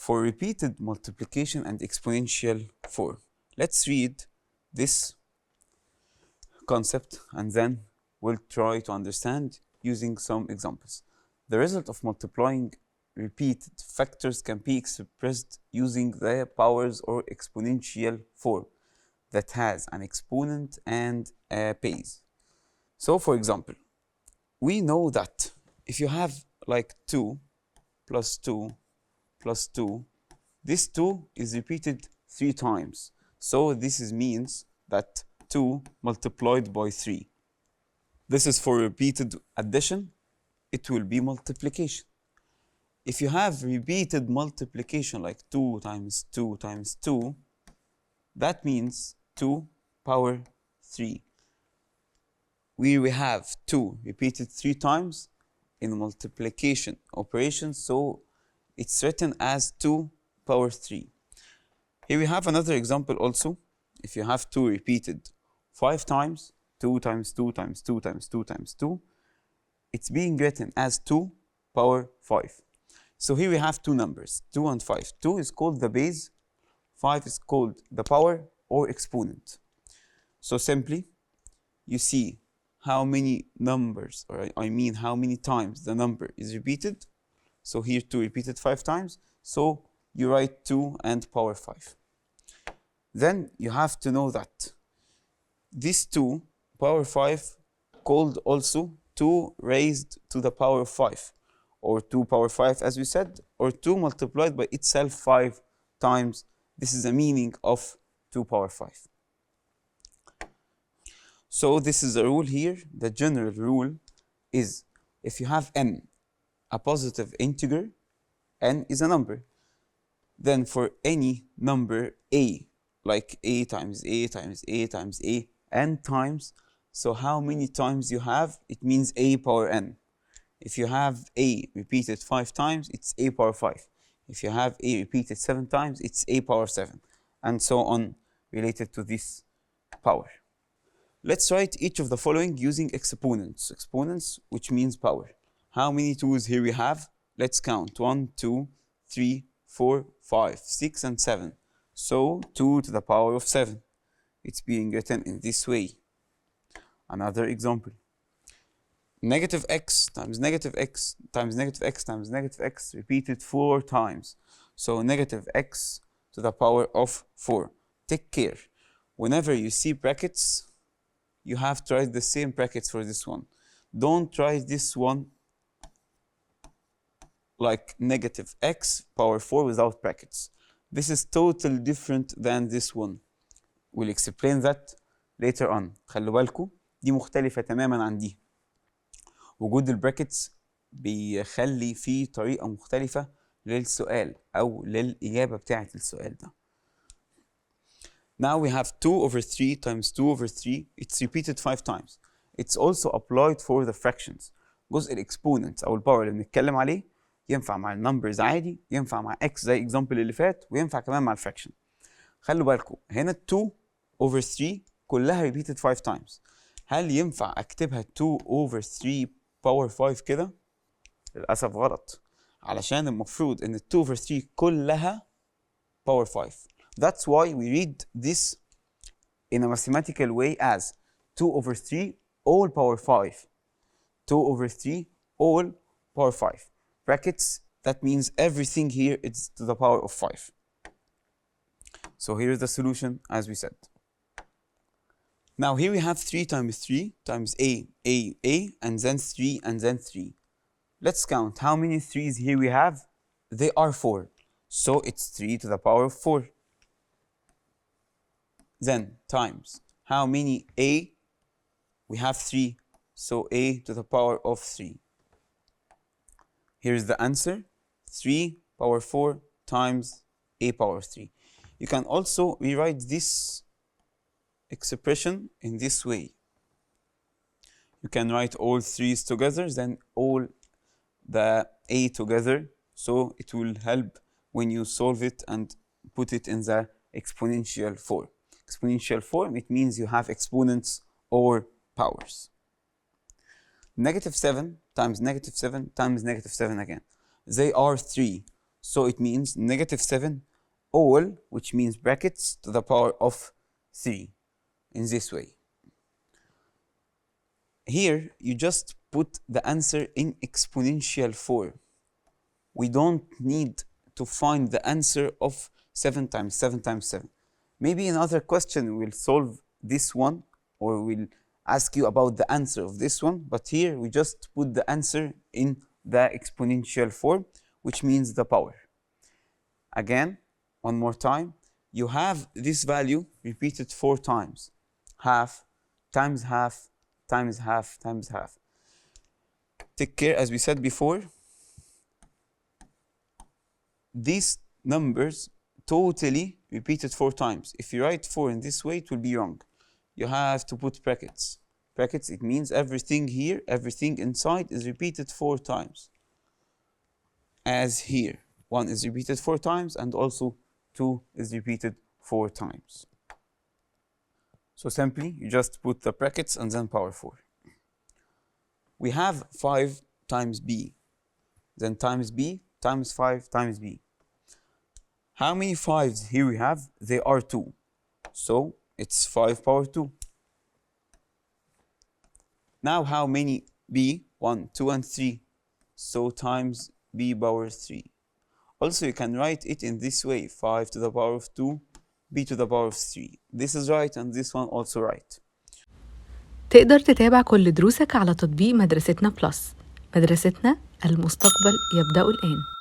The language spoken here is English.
for repeated multiplication and exponential form. Let's read this concept and then we'll try to understand using some examples. The result of multiplying repeated factors can be expressed using the powers or exponential form that has an exponent and a base. So for example, we know that if you have like 2 plus 2 plus 2, this 2 is repeated 3 times. So this means that 2 multiplied by 3. This is for repeated addition. It will be multiplication. If you have repeated multiplication like 2 times 2 times 2, that means 2 power 3. We have 2 repeated 3 times in multiplication operation, so it's written as 2 power 3. Here we have another example also. If you have 2 repeated 5 times, 2 times 2 times 2 times 2 times 2, it's being written as 2 power 5. So here we have two numbers, 2 and 5. 2 is called the base, 5 is called the power or exponent. So simply, you see how many numbers, or I mean how many times the number is repeated. So here 2 repeated 5 times, so you write 2 and power 5. Then you have to know that this 2 power 5 called also 2 raised to the power of 5, or 2 power 5 as we said, or 2 multiplied by itself 5 times. This is the meaning of 2 power 5. So this is the rule here. The general rule is if you have n, a positive integer, n is a number, then for any number a, like a times a times a times a, n times, so how many times you have, it means a power n. If you have a repeated 5 times, it's a power 5. If you have a repeated 7 times, it's a power 7, and so on related to this power. Let's write each of the following using exponents. Exponents, which means power. How many 2's here we have? Let's count. 1, 2, 3, 4, 5, 6, and 7. So 2 to the power of 7. It's being written in this way. Another example. Negative x times negative x times negative x times negative x repeated 4 times. So negative x to the power of 4. Take care. Whenever you see brackets, you have to write the same brackets for this one. Don't write this one like negative x power 4 without brackets. This is totally different than this one. We'll explain that later on. خلوا بالكم دي مختلفة تماما عن دي. وجود البراكتس بيخلي فيه طريقة مختلفة للسؤال أو للإجابة بتاعة السؤال ده. Now we have 2 over 3 times 2 over 3. It's repeated 5 times. It's also applied for the fractions. جزء الإكسبوننتس أو الباور اللي بنتكلم عليه ينفع مع النمبرز عادي، ينفع مع x زي اكزامبل اللي فات، وينفع كمان مع الفراكشن. خلوا بالكم هنا 2 over 3 كلها repeated 5 times. هل ينفع أكتبها 2 over 3 power 5 كده؟ للأسف غلط، علشان المفروض إن 2 over 3 كلها power 5. That's why we read this in a mathematical way as 2 over 3 all power 5. 2 over 3 all power 5. Brackets, that means everything here is to the power of 5. So here's the solution as we said. Now here we have 3 times 3 times a, and then 3 and then 3. Let's count how many 3's here we have. They are 4. So it's 3 to the power of 4. Then times how many a? We have 3. So a to the power of 3. Here's the answer. 3 power 4 times a power 3. You can also rewrite this expression in this way. You can write all 3's together, then all the a together. So it will help when you solve it and put it in the exponential form. Exponential form, it means you have exponents or powers. Negative 7 times negative 7 times negative 7 again. They are 3. So it means -7 all, which means brackets to the power of 3 in this way. Here you just put the answer in exponential form. We don't need to find the answer of 7 times 7 times 7. Maybe another question will solve this one, or will ask you about the answer of this one, but here we just put the answer in the exponential form, which means the power. Again, one more time, you have this value repeated 4 times. Half times half times half times half. Take care, as we said before, these numbers totally repeated 4 times. If you write 4 in this way, it will be wrong. You have to put brackets. Brackets, it means everything here, everything inside is repeated 4 times. As here, 1 is repeated 4 times, and also 2 is repeated 4 times. So simply, you just put the brackets and then power 4. We have 5 times b, then times b times 5 times b. How many 5s here we have? They are 2. So it's 5 power 2. Now how many b? 1, 2, and 3. So times b power 3. Also, you can write it in this way: 5 to the power of 2, b to the power of 3. This is right, and this one also right. تقدر تتابع كل دروسك على تطبيق مدرستنا بلس. مدرستنا، المستقبل يبدأ الآن.